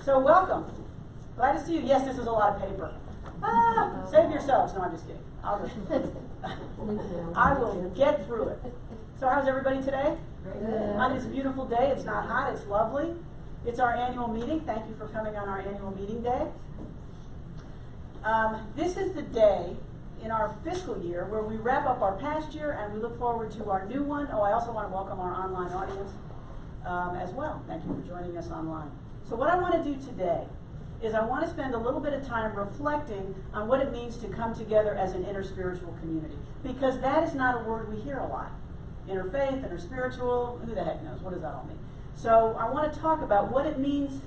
So welcome. Glad to see you. Yes, this is a lot of paper. Save yourselves. No, I'm just kidding. I will get through it. So how's everybody today? On this beautiful day, it's not hot, it's lovely. It's our annual meeting. Thank you for coming on our annual meeting day. This is the day in our fiscal year where we wrap up our past year and we look forward to our new one. Oh, I also want to welcome our online audience as well. Thank you for joining us online. So what I want to do today is I want to spend a little bit of time reflecting on what it means to come together as an interspiritual community. Because that is not a word we hear a lot. Interfaith, interspiritual, who the heck knows? What does that all mean? So I want to talk about what it means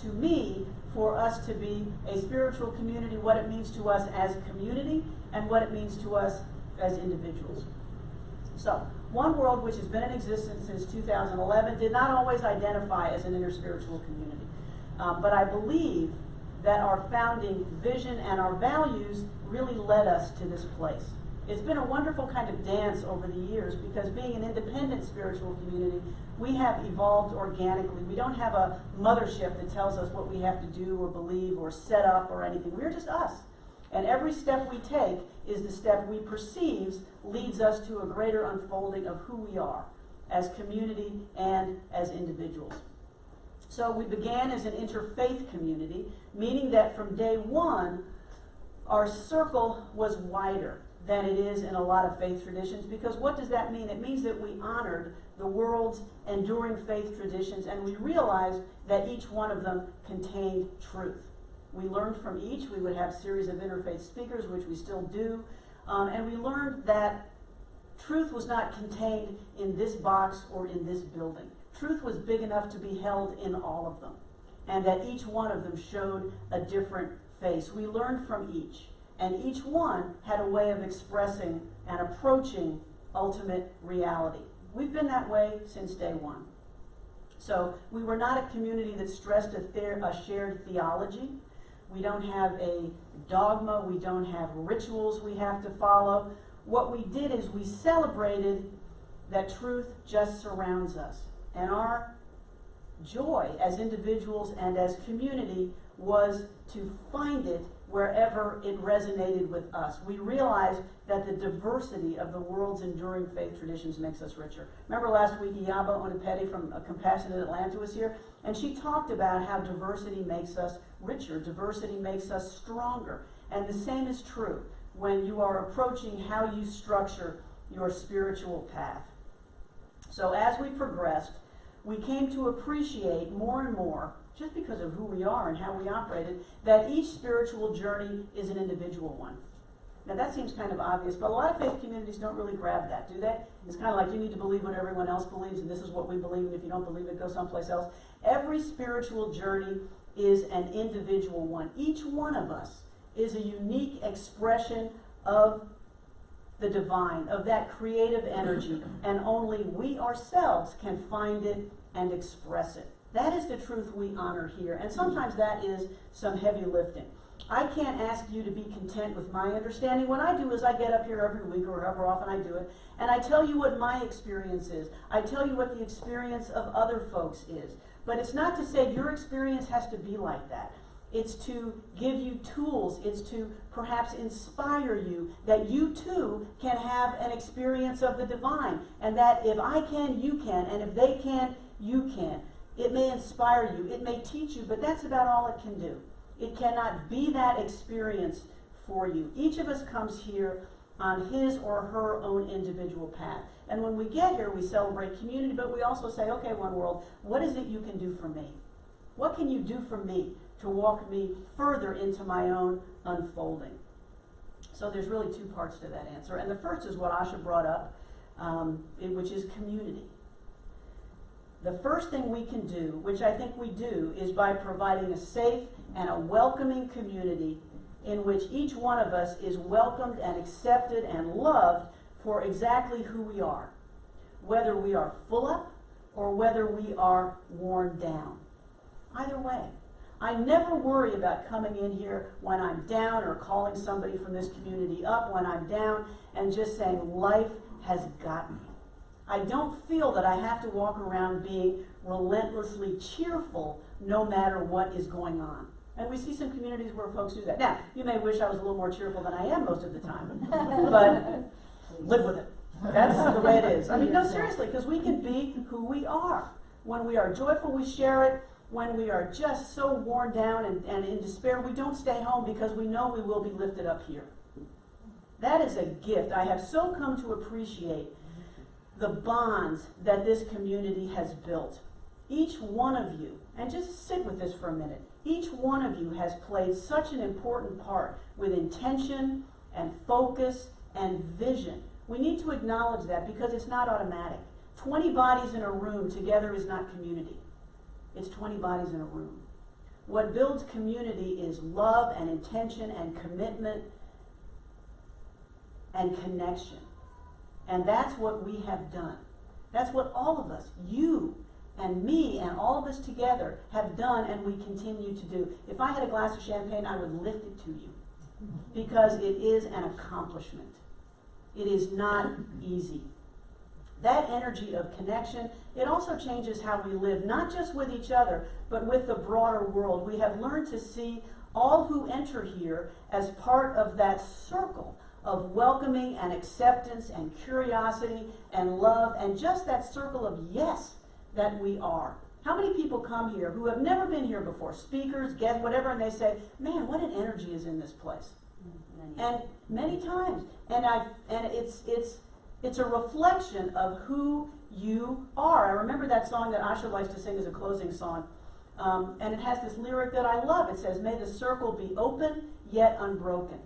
to me for us to be a spiritual community, what it means to us as a community, and what it means to us as individuals. So, One World, which has been in existence since 2011, did not always identify as an interspiritual community. But I believe that our founding vision and our values really led us to this place. It's been a wonderful kind of dance over the years because being an independent spiritual community, we have evolved organically. We don't have a mothership that tells us what we have to do or believe or set up or anything. We're just us. And every step we take is the step we perceive leads us to a greater unfolding of who we are as community and as individuals. So we began as an interfaith community, meaning that from day one, our circle was wider than it is in a lot of faith traditions. Because what does that mean? It means that we honored the world's enduring faith traditions and we realized that each one of them contained truth. We learned from each. We would have a series of interfaith speakers, which we still do. And we learned that truth was not contained in this box or in this building. Truth was big enough to be held in all of them. And that each one of them showed a different face. We learned from each. And each one had a way of expressing and approaching ultimate reality. We've been that way since day one. So we were not a community that stressed a shared theology. We don't have a dogma. We don't have rituals we have to follow. What we did is we celebrated that truth just surrounds us. And our joy as individuals and as community was to find it wherever it resonated with us. We realized that the diversity of the world's enduring faith traditions makes us richer. Remember last week, Iyaba Onipeti from Compassionate Atlanta was here, and she talked about how diversity makes us richer, diversity makes us stronger. And the same is true when you are approaching how you structure your spiritual path. So as we progressed, we came to appreciate more and more, just because of who we are and how we operated, that each spiritual journey is an individual one. Now that seems kind of obvious, but a lot of faith communities don't really grab that, do they? It's kind of like you need to believe what everyone else believes, and this is what we believe, and if you don't believe it, go someplace else. Every spiritual journey is an individual one. Each one of us is a unique expression of the divine, of that creative energy, and only we ourselves can find it and express it. That is the truth we honor here, and sometimes that is some heavy lifting. I can't ask you to be content with my understanding. What I do is I get up here every week or however often I do it, and I tell you what my experience is. I tell you what the experience of other folks is. But it's not to say your experience has to be like that. It's to give you tools. It's to perhaps inspire you that you too can have an experience of the divine. And that if I can, you can. And if they can, you can. It may inspire you. It may teach you. But that's about all it can do. It cannot be that experience for you. Each of us comes here on his or her own individual path. And when we get here, we celebrate community. But we also say, okay, One World, what is it you can do for me? What can you do for me to walk me further into my own unfolding? So there's really two parts to that answer. And the first is what Asha brought up, which is community. The first thing we can do, which I think we do, is by providing a safe and a welcoming community in which each one of us is welcomed and accepted and loved for exactly who we are, whether we are full up or whether we are worn down. Either way. I never worry about coming in here when I'm down or calling somebody from this community up when I'm down and just saying life has got me. I don't feel that I have to walk around being relentlessly cheerful no matter what is going on. And we see some communities where folks do that. Now, you may wish I was a little more cheerful than I am most of the time, but live with it. That's the way it is. I mean, no, seriously, because we can be who we are. When we are joyful, we share it. When we are just so worn down and in despair, we don't stay home because we know we will be lifted up here. That is a gift. I have so come to appreciate the bonds that this community has built. Each one of you, and just sit with this for a minute, each one of you has played such an important part with intention and focus and vision. We need to acknowledge that because it's not automatic. 20 bodies in a room together is not community. It's 20 bodies in a room. What builds community is love and intention and commitment and connection. And that's what we have done. That's what all of us, you and me and all of us together, have done and we continue to do. If I had a glass of champagne, I would lift it to you because it is an accomplishment. It is not easy. That energy of connection, it also changes how we live, not just with each other, but with the broader world. We have learned to see all who enter here as part of that circle of welcoming and acceptance and curiosity and love and just that circle of yes that we are. How many people come here who have never been here before, speakers, guests, whatever, and they say, man, what an energy is in this place. And many times, and it's a reflection of who you are. I remember that song that Asha likes to sing as a closing song, and it has this lyric that I love. It says, may the circle be open yet unbroken.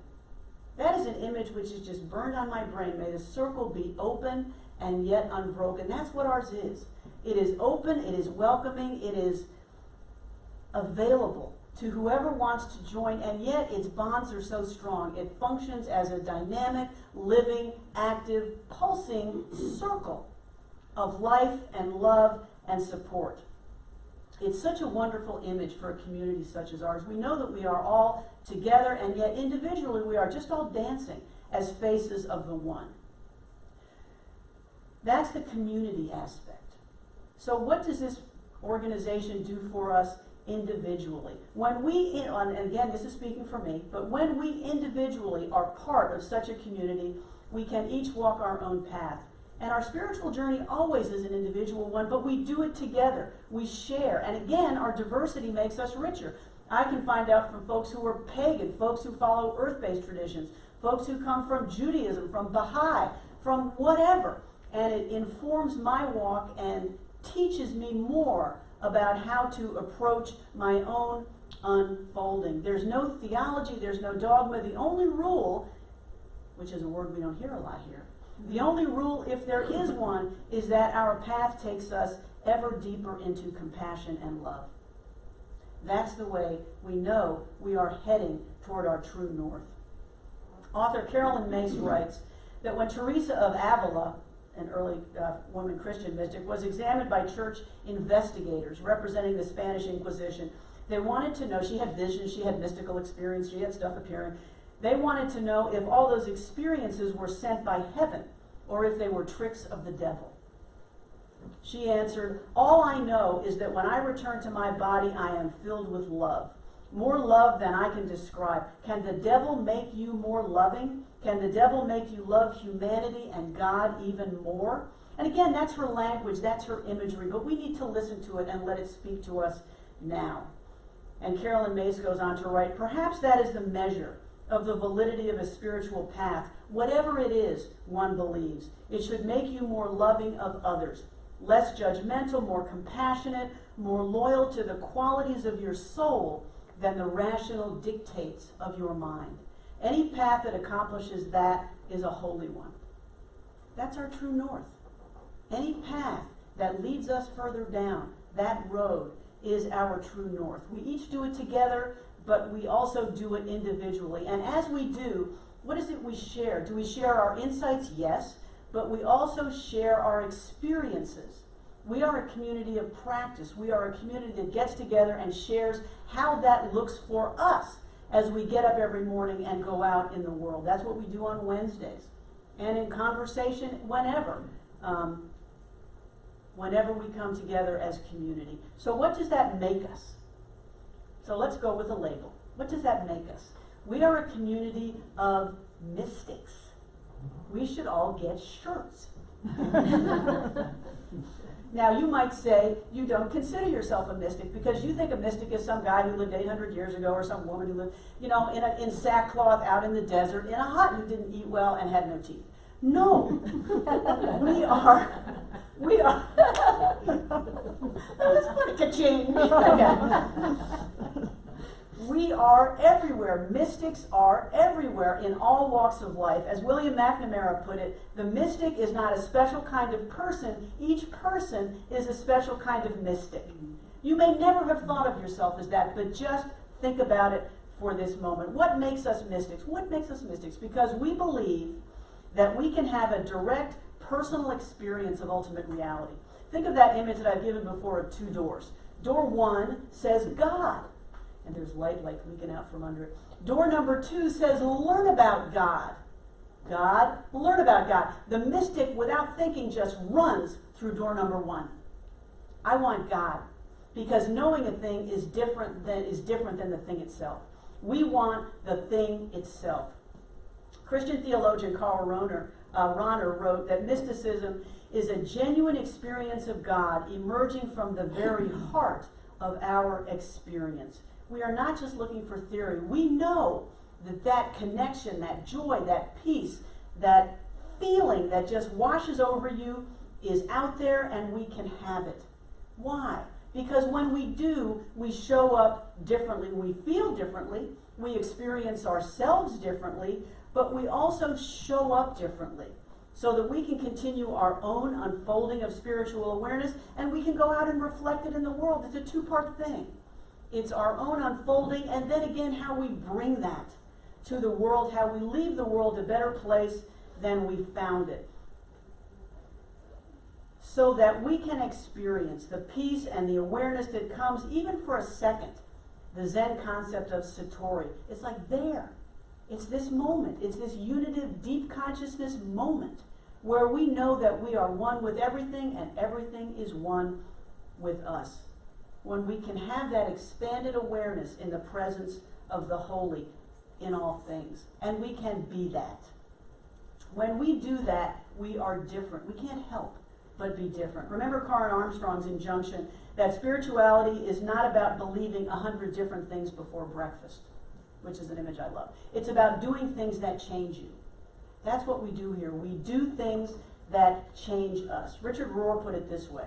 That is an image which is just burned on my brain. May the circle be open and yet unbroken. That's what ours is. It is open, it is welcoming, it is available to whoever wants to join, and yet its bonds are so strong. It functions as a dynamic, living, active, pulsing circle of life and love and support. It's such a wonderful image for a community such as ours. We know that we are all together, and yet individually we are just all dancing as faces of the one. That's the community aspect. So what does this organization do for us individually? When we, and again, this is speaking for me, but when we individually are part of such a community, we can each walk our own path. And our spiritual journey always is an individual one, but we do it together. We share. And again, our diversity makes us richer. I can find out from folks who are pagan, folks who follow earth-based traditions, folks who come from Judaism, from Baha'i, from whatever. And it informs my walk and teaches me more about how to approach my own unfolding. There's no theology, there's no dogma. The only rule, which is a word we don't hear a lot here, the only rule, if there is one, is that our path takes us ever deeper into compassion and love. That's the way we know we are heading toward our true north. Author Carolyn Mace writes that when Teresa of Avila, an early woman Christian mystic, was examined by church investigators representing the Spanish Inquisition, they wanted to know, she had visions, she had mystical experience, she had stuff appearing. They wanted to know if all those experiences were sent by heaven or if they were tricks of the devil. She answered, all I know is that when I return to my body, I am filled with love. More love than I can describe. Can the devil make you more loving? Can the devil make you love humanity and God even more? And again, that's her language, that's her imagery, but we need to listen to it and let it speak to us now. And Carolyn Mace goes on to write, perhaps that is the measure of the validity of a spiritual path. Whatever it is one believes, it should make you more loving of others, less judgmental, more compassionate, more loyal to the qualities of your soul than the rational dictates of your mind. Any path that accomplishes that is a holy one. That's our true north. Any path that leads us further down that road is our true north. We each do it together, but we also do it individually. And as we do, what is it we share? Do we share our insights? Yes, but we also share our experiences. We are a community of practice. We are a community that gets together and shares how that looks for us as we get up every morning and go out in the world. That's what we do on Wednesdays. And in conversation, whenever. whenever we come together as community. So what does that make us? So let's go with a label. What does that make us? We are a community of mystics. We should all get shirts. Now you might say you don't consider yourself a mystic because you think a mystic is some guy who lived 800 years ago or some woman who lived, in sackcloth out in the desert in a hut who didn't eat well and had no teeth. No, we are. Let's put a ka-ching. Okay. We are everywhere. Mystics are everywhere in all walks of life. As William McNamara put it, the mystic is not a special kind of person. Each person is a special kind of mystic. You may never have thought of yourself as that, but just think about it for this moment. What makes us mystics? What makes us mystics? Because we believe that we can have a direct personal experience of ultimate reality. Think of that image that I've given before of two doors. Door 1 says God. And there's light like leaking out from under it. Door number 2 says, learn about God. God, learn about God. The mystic, without thinking, just runs through door number 1. I want God, because knowing a thing is different than the thing itself. We want the thing itself. Christian theologian Karl Rahner wrote that mysticism is a genuine experience of God emerging from the very heart of our experience. We are not just looking for theory. We know that connection, that joy, that peace, that feeling that just washes over you is out there and we can have it. Why? Because when we do, we show up differently. We feel differently. We experience ourselves differently, but we also show up differently so that we can continue our own unfolding of spiritual awareness and we can go out and reflect it in the world. It's a two-part thing. It's our own unfolding, and then again, how we bring that to the world, how we leave the world a better place than we found it. So that we can experience the peace and the awareness that comes, even for a second, the Zen concept of Satori. It's like there. It's this moment. It's this unitive, deep consciousness moment where we know that we are one with everything and everything is one with us. When we can have that expanded awareness in the presence of the holy in all things. And we can be that. When we do that, we are different. We can't help but be different. Remember Karen Armstrong's injunction that spirituality is not about believing 100 different things before breakfast, which is an image I love. It's about doing things that change you. That's what we do here. We do things that change us. Richard Rohr put it this way.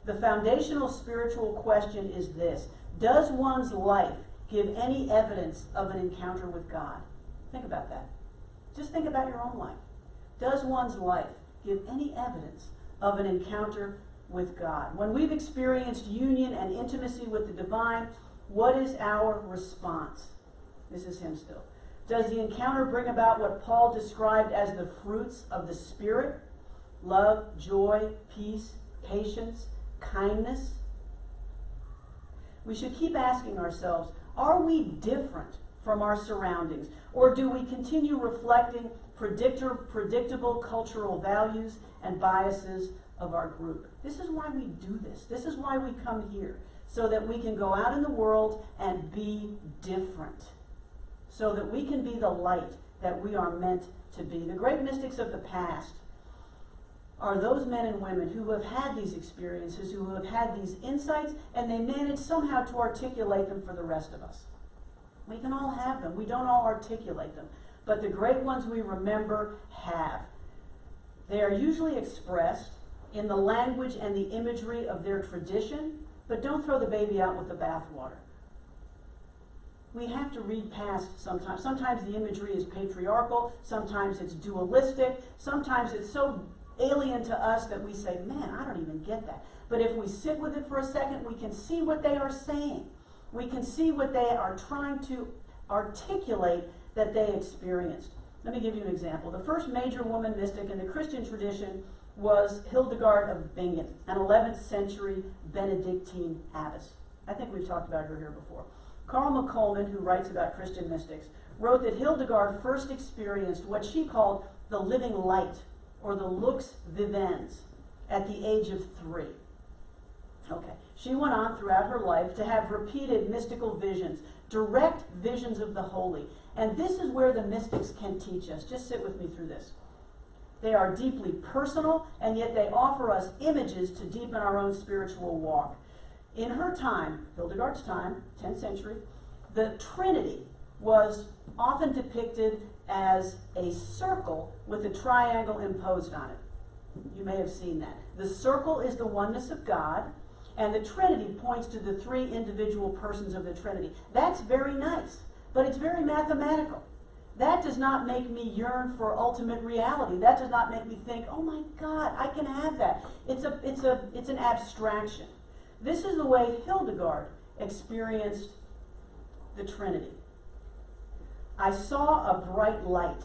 The foundational spiritual question is this: does one's life give any evidence of an encounter with God? Think about that. Just think about your own life. Does one's life give any evidence of an encounter with God? When we've experienced union and intimacy with the divine, what is our response? This is him still. Does the encounter bring about what Paul described as the fruits of the Spirit? Love, joy, peace, patience, kindness? We should keep asking ourselves, are we different from our surroundings? Or do we continue reflecting predictable cultural values and biases of our group? This is why we do this. This is why we come here, so that we can go out in the world and be different, so that we can be the light that we are meant to be. The great mystics of the past are those men and women who have had these experiences, who have had these insights, and they manage somehow to articulate them for the rest of us. We can all have them. We don't all articulate them. But the great ones we remember have. They are usually expressed in the language and the imagery of their tradition, but don't throw the baby out with the bathwater. We have to read past sometimes. Sometimes the imagery is patriarchal, sometimes it's dualistic, sometimes it's so alien to us that we say, man, I don't even get that. But if we sit with it for a second, we can see what they are saying. We can see what they are trying to articulate that they experienced. Let me give you an example. The first major woman mystic in the Christian tradition was Hildegard of Bingen, an 11th century Benedictine abbess. I think we've talked about her here before. Carl McColman, who writes about Christian mystics, wrote that Hildegard first experienced what she called the living light, or the lux vivens, at the age of 3. Okay. She went on throughout her life to have repeated mystical visions, direct visions of the holy. And this is where the mystics can teach us. Just sit with me through this. They are deeply personal, and yet they offer us images to deepen our own spiritual walk. In her time, Hildegard's time, 10th century, the Trinity was often depicted as a circle with a triangle imposed on it. You may have seen that. The circle is the oneness of God, and the Trinity points to the three individual persons of the Trinity. That's very nice, but it's very mathematical. That does not make me yearn for ultimate reality. That does not make me think, oh my God, I can have that. It's an abstraction. This is the way Hildegard experienced the Trinity. I saw a bright light,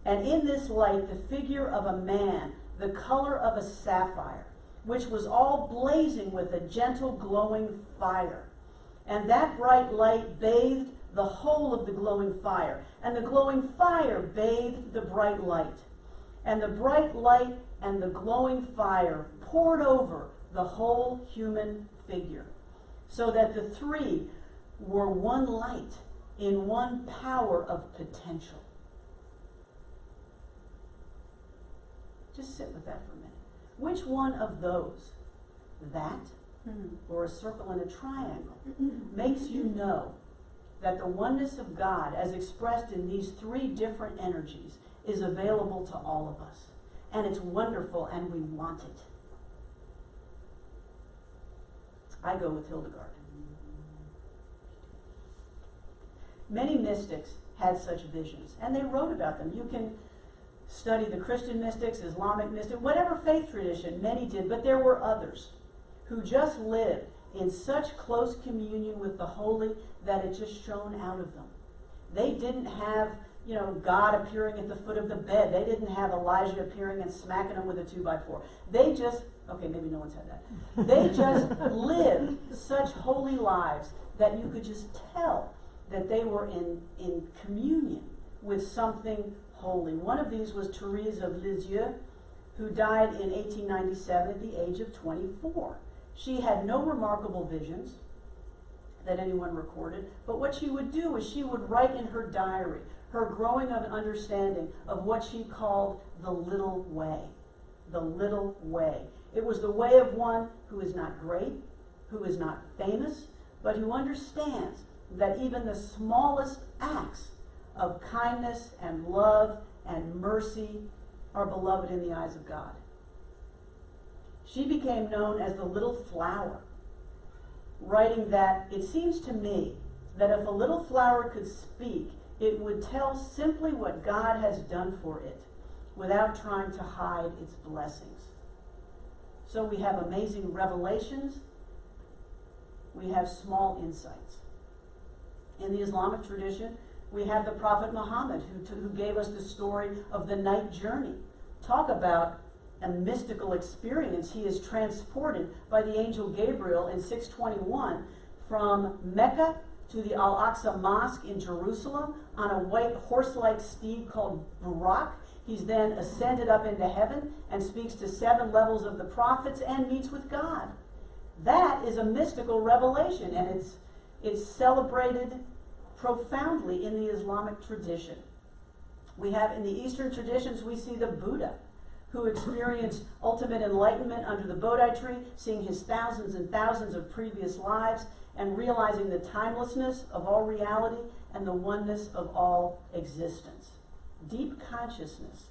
and in this light the figure of a man, the color of a sapphire, which was all blazing with a gentle glowing fire. And that bright light bathed the whole of the glowing fire, and the glowing fire bathed the bright light. And the bright light and the glowing fire poured over the whole human figure, so that the three were one light in one power of potential. Just sit with that for a minute. Which one of those, that or a circle and a triangle, makes you know that the oneness of God, as expressed in these three different energies, is available to all of us? And it's wonderful, and we want it. I go with Hildegard. Many mystics had such visions, and they wrote about them. You can study the Christian mystics, Islamic mystics, whatever faith tradition, many did, but there were others who just lived in such close communion with the holy that it just shone out of them. They didn't have, God appearing at the foot of the bed. They didn't have Elijah appearing and smacking them with a 2x4. They just, okay, maybe no one's had that. They just lived such holy lives that you could just tell that they were in communion with something holy. One of these was Therese of Lisieux, who died in 1897 at the age of 24. She had no remarkable visions that anyone recorded, but what she would do is she would write in her diary her growing of understanding of what she called the little way. The little way. It was the way of one who is not great, who is not famous, but who understands that even the smallest acts of kindness and love and mercy are beloved in the eyes of God. She became known as the little flower, writing that it seems to me that if a little flower could speak, it would tell simply what God has done for it without trying to hide its blessings. So we have amazing revelations, we have small insights. In the Islamic tradition, we have the Prophet Muhammad who gave us the story of the night journey. Talk about a mystical experience. He is transported by the angel Gabriel in 621 from Mecca to the Al-Aqsa Mosque in Jerusalem on a white horse-like steed called Burak. He's then ascended up into heaven and speaks to 7 levels of the prophets and meets with God. That is a mystical revelation, and it's celebrated profoundly in the Islamic tradition. We have in the Eastern traditions, we see the Buddha, who experienced ultimate enlightenment under the Bodhi tree, seeing his thousands and thousands of previous lives, and realizing the timelessness of all reality and the oneness of all existence. Deep consciousness,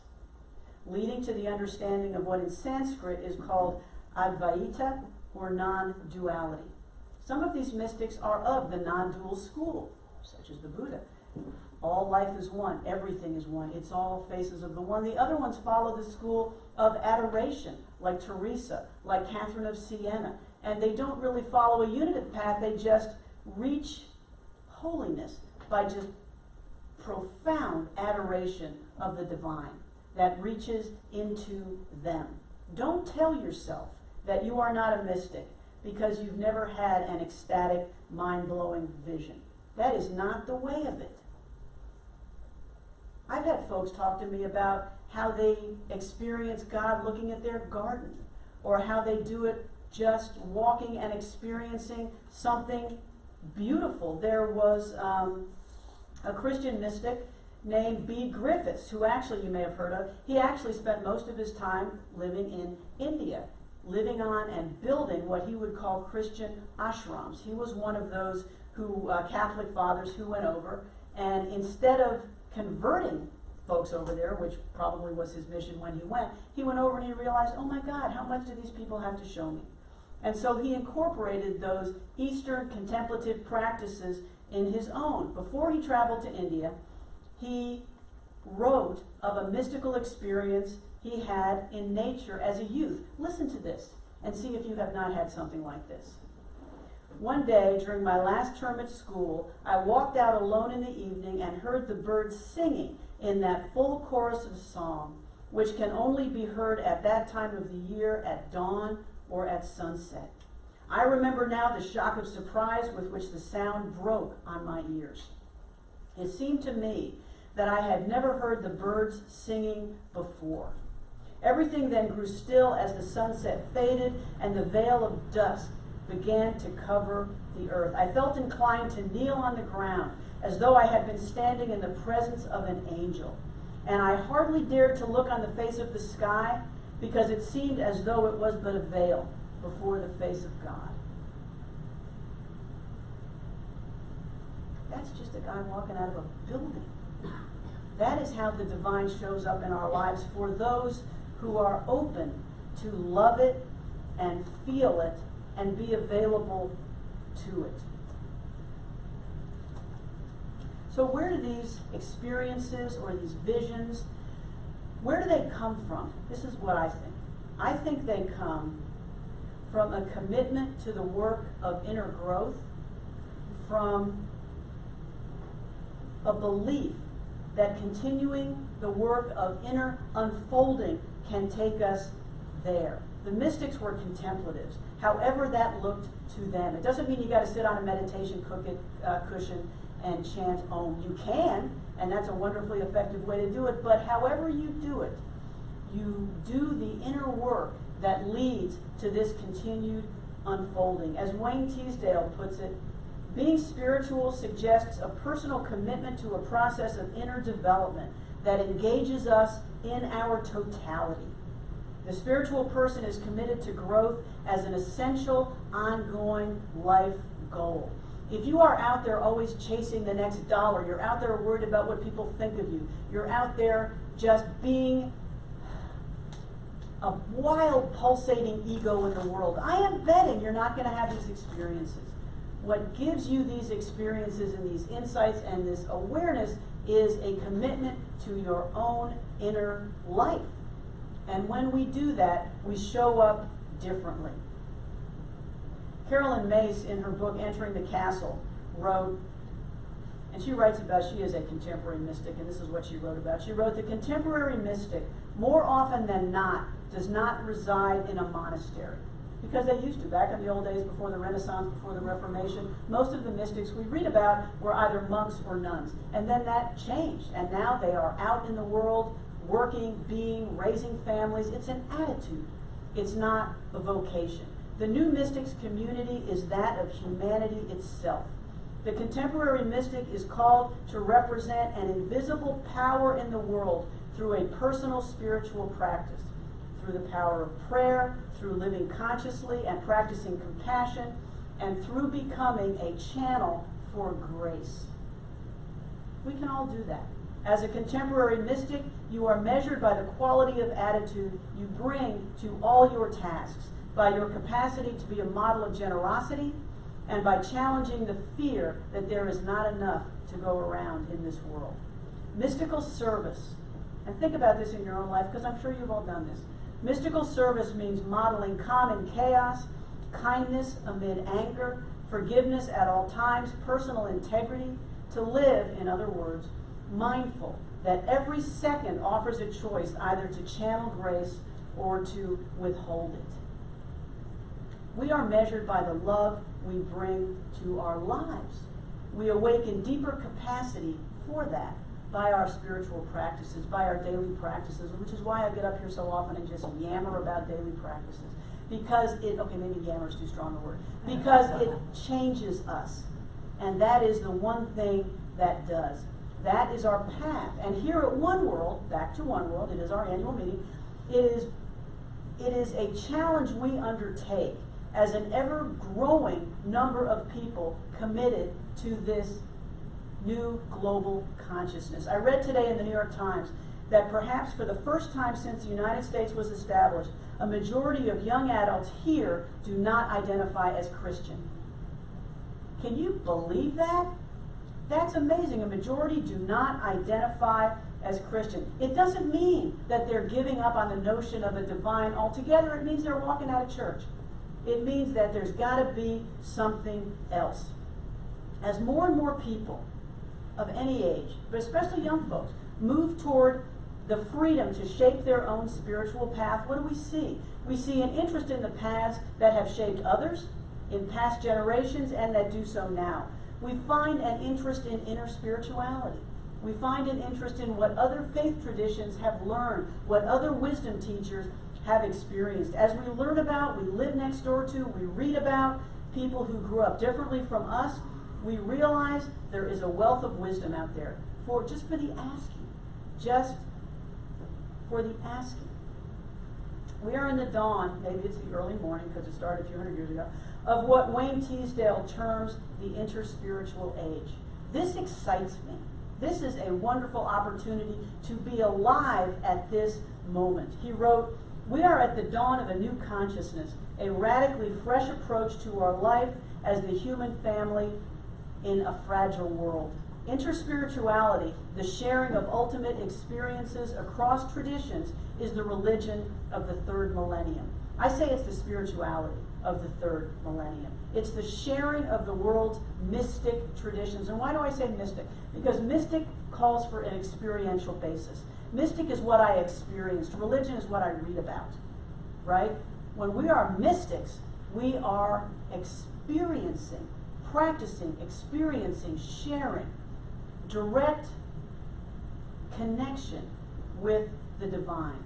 leading to the understanding of what in Sanskrit is called Advaita, or non-duality. Some of these mystics are of the non-dual school, such as the Buddha. All life is one, everything is one, it's all faces of the one. The other ones follow the school of adoration, like Teresa, like Catherine of Siena, and they don't really follow a unitive path, they just reach holiness by just profound adoration of the divine that reaches into them. Don't tell yourself that you are not a mystic because you've never had an ecstatic, mind-blowing vision. That is not the way of it. I've had folks talk to me about how they experience God looking at their garden, or how they do it just walking and experiencing something beautiful. There was a Christian mystic named B. Griffiths, who actually you may have heard of. He actually spent most of his time living in India, living on and building what he would call Christian ashrams. He was one of those Catholic fathers who went over, and instead of converting folks over there, which probably was his mission when he went over and he realized, oh my God, how much do these people have to show me? And so he incorporated those Eastern contemplative practices in his own. Before he traveled to India, he wrote of a mystical experience he had in nature as a youth. Listen to this and see if you have not had something like this. One day, during my last term at school, I walked out alone in the evening and heard the birds singing in that full chorus of song, which can only be heard at that time of the year at dawn or at sunset. I remember now the shock of surprise with which the sound broke on my ears. It seemed to me that I had never heard the birds singing before. Everything then grew still as the sunset faded and the veil of dusk began to cover the earth. I felt inclined to kneel on the ground as though I had been standing in the presence of an angel. And I hardly dared to look on the face of the sky because it seemed as though it was but a veil before the face of God. That's just a guy walking out of a building. That is how the divine shows up in our lives for those who are open to love it and feel it and be available to it. So where do these experiences or these visions, where do they come from? This is what I think. I think they come from a commitment to the work of inner growth, from a belief that continuing the work of inner unfolding can take us there. The mystics were contemplatives, however that looked to them. It doesn't mean you got to sit on a meditation cushion and chant Om. You can, and that's a wonderfully effective way to do it, but however you do it, you do the inner work that leads to this continued unfolding. As Wayne Teasdale puts it, being spiritual suggests a personal commitment to a process of inner development that engages us in our totality. The spiritual person is committed to growth as an essential, ongoing life goal. If you are out there always chasing the next dollar, you're out there worried about what people think of you, you're out there just being a wild, pulsating ego in the world, I am betting you're not going to have these experiences. What gives you these experiences and these insights and this awareness is a commitment to your own inner life. And when we do that, we show up differently. Carolyn Mace, in her book Entering the Castle, wrote, and she writes about, she is a contemporary mystic, and this is what she wrote about. She wrote, the contemporary mystic, more often than not, does not reside in a monastery. Because they used to. Back in the old days, before the Renaissance, before the Reformation, most of the mystics we read about were either monks or nuns. And then that changed, and now they are out in the world, working, being, raising families. It's an attitude. It's not a vocation. The new mystics community is that of humanity itself. The contemporary mystic is called to represent an invisible power in the world through a personal spiritual practice, through the power of prayer, through living consciously and practicing compassion, and through becoming a channel for grace. We can all do that. As a contemporary mystic, you are measured by the quality of attitude you bring to all your tasks, by your capacity to be a model of generosity, and by challenging the fear that there is not enough to go around in this world. Mystical service, and think about this in your own life, because I'm sure you've all done this. Mystical service means modeling calm in chaos, kindness amid anger, forgiveness at all times, personal integrity, to live, in other words, mindful that every second offers a choice either to channel grace or to withhold it. We are measured by the love we bring to our lives. We awaken deeper capacity for that by our spiritual practices, by our daily practices, which is why I get up here so often and just yammer about daily practices. because maybe yammer is too strong a word, because it changes us. And that is the one thing that does. That is our path. And here at One World, back to One World, it is our annual meeting, it is a challenge we undertake as an ever-growing number of people committed to this new global consciousness. I read today in the New York Times that perhaps for the first time since the United States was established, a majority of young adults here do not identify as Christian. Can you believe that? That's amazing. A majority do not identify as Christian. It doesn't mean that they're giving up on the notion of a divine altogether. It means they're walking out of church. It means that there's got to be something else. As more and more people of any age, but especially young folks, move toward the freedom to shape their own spiritual path, what do we see? We see an interest in the paths that have shaped others in past generations and that do so now. We find an interest in interspirituality. We find an interest in what other faith traditions have learned, what other wisdom teachers have experienced. As we learn about, we live next door to, we read about people who grew up differently from us, we realize there is a wealth of wisdom out there for the asking. Just for the asking. We are in the dawn, maybe it's the early morning because it started a few hundred years ago, of what Wayne Teasdale terms the interspiritual age. This excites me. This is a wonderful opportunity to be alive at this moment. He wrote, "We are at the dawn of a new consciousness, a radically fresh approach to our life as the human family in a fragile world. Interspirituality, the sharing of ultimate experiences across traditions, is the religion of the third millennium." I say it's the spirituality of the third millennium. It's the sharing of the world's mystic traditions. And why do I say mystic? Because mystic calls for an experiential basis. Mystic is what I experienced. Religion is what I read about, right? When we are mystics, we are experiencing, practicing, experiencing, sharing, direct connection with the divine.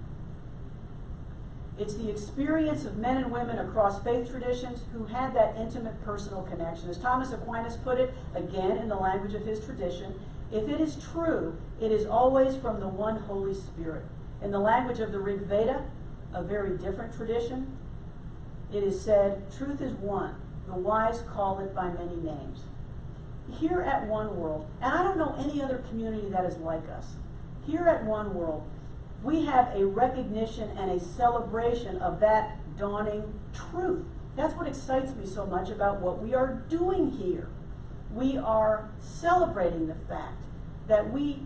It's the experience of men and women across faith traditions who had that intimate personal connection. As Thomas Aquinas put it, again in the language of his tradition, if it is true, it is always from the one Holy Spirit. In the language of the Rig Veda, a very different tradition, it is said, truth is one. The wise call it by many names. Here at One World, and I don't know any other community that is like us, here at One World, we have a recognition and a celebration of that dawning truth. That's what excites me so much about what we are doing here. We are celebrating the fact that we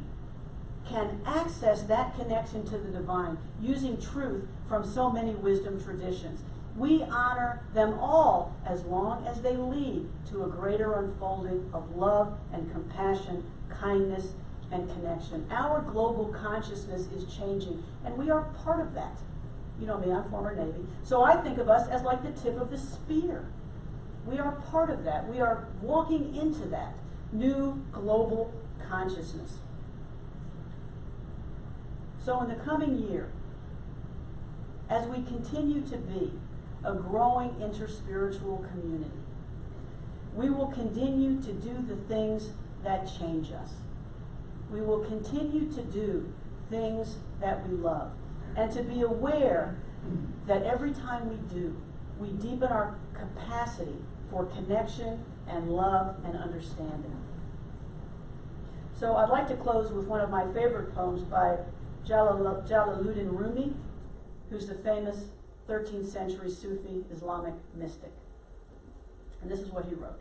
can access that connection to the divine using truth from so many wisdom traditions. We honor them all as long as they lead to a greater unfolding of love and compassion, kindness, and connection. Our global consciousness is changing, and we are part of that. You know me, I'm former Navy. So I think of us as like the tip of the spear. We are part of that. We are walking into that new global consciousness. So in the coming year, as we continue to be a growing interspiritual community, we will continue to do the things that change us. We will continue to do things that we love, and to be aware that every time we do, we deepen our capacity for connection and love and understanding. So I'd like to close with one of my favorite poems by Jalaluddin Rumi, who's the famous 13th century Sufi Islamic mystic. And this is what he wrote.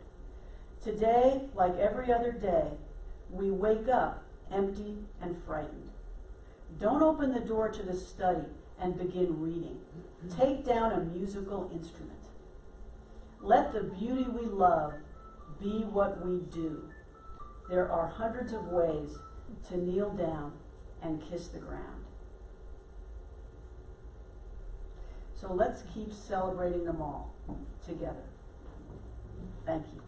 "Today, like every other day, we wake up empty and frightened. Don't open the door to the study and begin reading. Take down a musical instrument. Let the beauty we love be what we do. There are hundreds of ways to kneel down and kiss the ground." So let's keep celebrating them all together. Thank you.